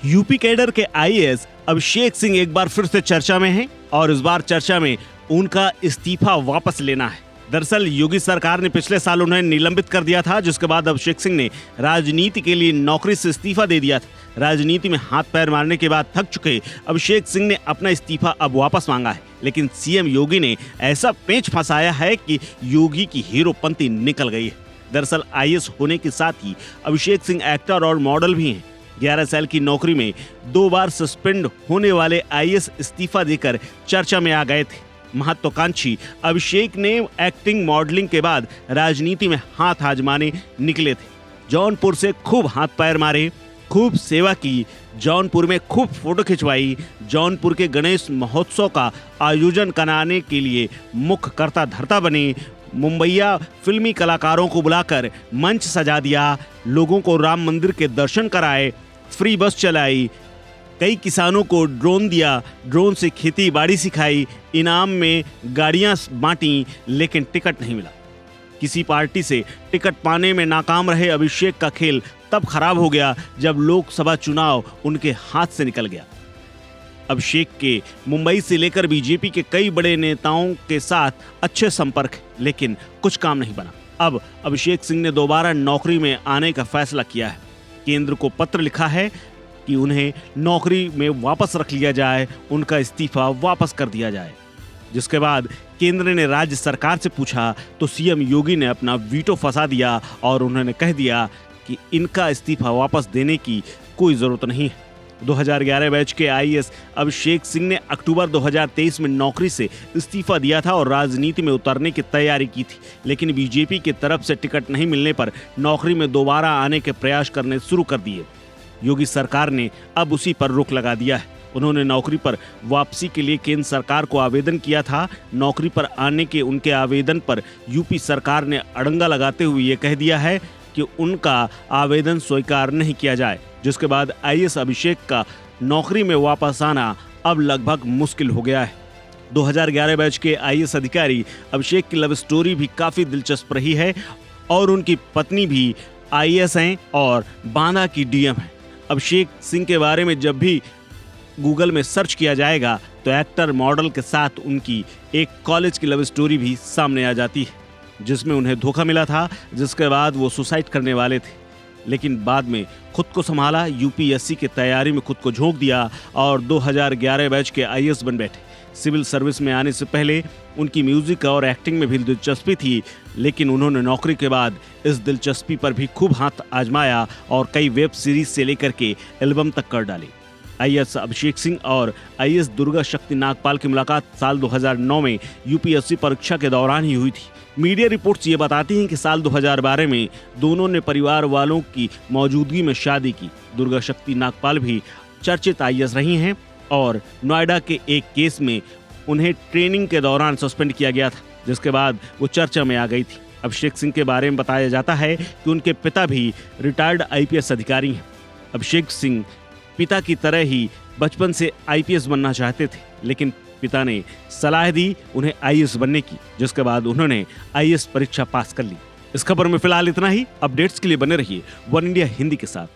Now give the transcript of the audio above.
UP cadre के IAS Abhishek Singh एक बार फिर से चर्चा में हैं और इस बार चर्चा में उनका इस्तीफा वापस लेना है। दरअसल योगी सरकार ने पिछले साल उन्हें निलंबित कर दिया था, जिसके बाद अभिषेक सिंह ने राजनीति के लिए नौकरी से इस्तीफा दे दिया था। राजनीति में हाथ पैर मारने के बाद थक चुके अभिषेक सिंह ने अपना इस्तीफा अब वापस मांगा है, लेकिन सीएम योगी ने ऐसा पेंच फंसाया है कि योगी की हीरोपंती निकल गई है। दरअसल आईएएस होने के साथ ही अभिषेक सिंह एक्टर और मॉडल भी हैं। 11 साल की नौकरी में 2 बार सस्पेंड होने वाले आईएएस इस्तीफा देकर चर्चा में आ गए थे। महत्वाकांक्षी अभिषेक ने एक्टिंग मॉडलिंग के बाद राजनीति में हाथ आजमाने निकले थे। जौनपुर से खूब हाथ पैर मारे, खूब सेवा की, जौनपुर में खूब फोटो खिंचवाई, जौनपुर के गणेश महोत्सव का आयोजन कराने के लिए मुख्य कर्ता धर्ता बने, मुंबईया फिल्मी कलाकारों को बुलाकर मंच सजा दिया, लोगों को राम मंदिर के दर्शन कराए, फ्री बस चलाई, कई किसानों को ड्रोन दिया, ड्रोन से खेती बाड़ी सिखाई, इनाम में गाड़ियां बांटी, लेकिन टिकट नहीं मिला। किसी पार्टी से टिकट पाने में नाकाम रहे अभिषेक का खेल तब खराब हो गया जब लोकसभा चुनाव उनके हाथ से निकल गया। अभिषेक के मुंबई से लेकर बीजेपी के कई बड़े नेताओं के साथ अच्छे संपर्क है, लेकिन कुछ काम नहीं बना। अब अभिषेक सिंह ने दोबारा नौकरी में आने का फैसला किया है। केंद्र को पत्र लिखा है कि उन्हें नौकरी में वापस रख लिया जाए, उनका इस्तीफा वापस कर दिया जाए। जिसके बाद केंद्र ने राज्य सरकार से पूछा तो सीएम योगी ने अपना वीटो फंसा दिया और उन्होंने कह दिया कि इनका इस्तीफा वापस देने की कोई जरूरत नहीं है। 2011 बैच के आईएएस अभिषेक सिंह ने अक्टूबर 2023 में नौकरी से इस्तीफा दिया था और राजनीति में उतरने की तैयारी की थी, लेकिन बीजेपी की तरफ से टिकट नहीं मिलने पर नौकरी में दोबारा आने के प्रयास करने शुरू कर दिए। योगी सरकार ने अब उसी पर रोक लगा दिया है। उन्होंने नौकरी पर वापसी के लिए केंद्र सरकार को आवेदन किया था। नौकरी पर आने के उनके आवेदन पर यूपी सरकार ने अड़ंगा लगाते हुए ये कह दिया है कि उनका आवेदन स्वीकार नहीं किया जाए, जिसके बाद आईएएस अभिषेक का नौकरी में वापस आना अब लगभग मुश्किल हो गया है। 2011 बैच के आईएएस अधिकारी अभिषेक की लव स्टोरी भी काफी दिलचस्प रही है और उनकी पत्नी भी आईएएस हैं और बांदा की डीएम है। अभिषेक सिंह के बारे में जब भी गूगल में सर्च किया जाएगा तो एक्टर मॉडल के साथ उनकी एक कॉलेज की लव स्टोरी भी सामने आ जाती है, जिसमें उन्हें धोखा मिला था, जिसके बाद वो सुसाइड करने वाले थे, लेकिन बाद में खुद को संभाला, यूपीएससी की तैयारी में खुद को झोंक दिया और 2011 बैच के आईएएस बन बैठे। सिविल सर्विस में आने से पहले उनकी म्यूजिक और एक्टिंग में भी दिलचस्पी थी, लेकिन उन्होंने नौकरी के बाद इस दिलचस्पी पर भी खूब हाथ आजमाया और कई वेब सीरीज से लेकर के एल्बम तक कर डाली। आईएएस अभिषेक सिंह और आईएएस दुर्गा शक्ति नागपाल की मुलाकात साल 2009 में यूपीएससी परीक्षा के दौरान ही हुई थी। मीडिया रिपोर्ट्स ये बताती हैं कि साल 2012 में दोनों ने परिवार वालों की मौजूदगी में शादी की। दुर्गा शक्ति नागपाल भी चर्चित आईएएस रही हैं और नोएडा के एक केस में उन्हें ट्रेनिंग के दौरान सस्पेंड किया गया था, जिसके बाद वो चर्चा में आ गई थी। अभिषेक सिंह के बारे में बताया जाता है कि उनके पिता भी रिटायर्ड आईपीएस अधिकारी हैं। अभिषेक सिंह पिता की तरह ही बचपन से आईपीएस बनना चाहते थे, लेकिन पिता ने सलाह दी उन्हें आईएएस बनने की, जिसके बाद उन्होंने आईएएस परीक्षा पास कर ली। इस खबर में फिलहाल इतना ही। अपडेट्स के लिए बने रहिए वन इंडिया हिंदी के साथ।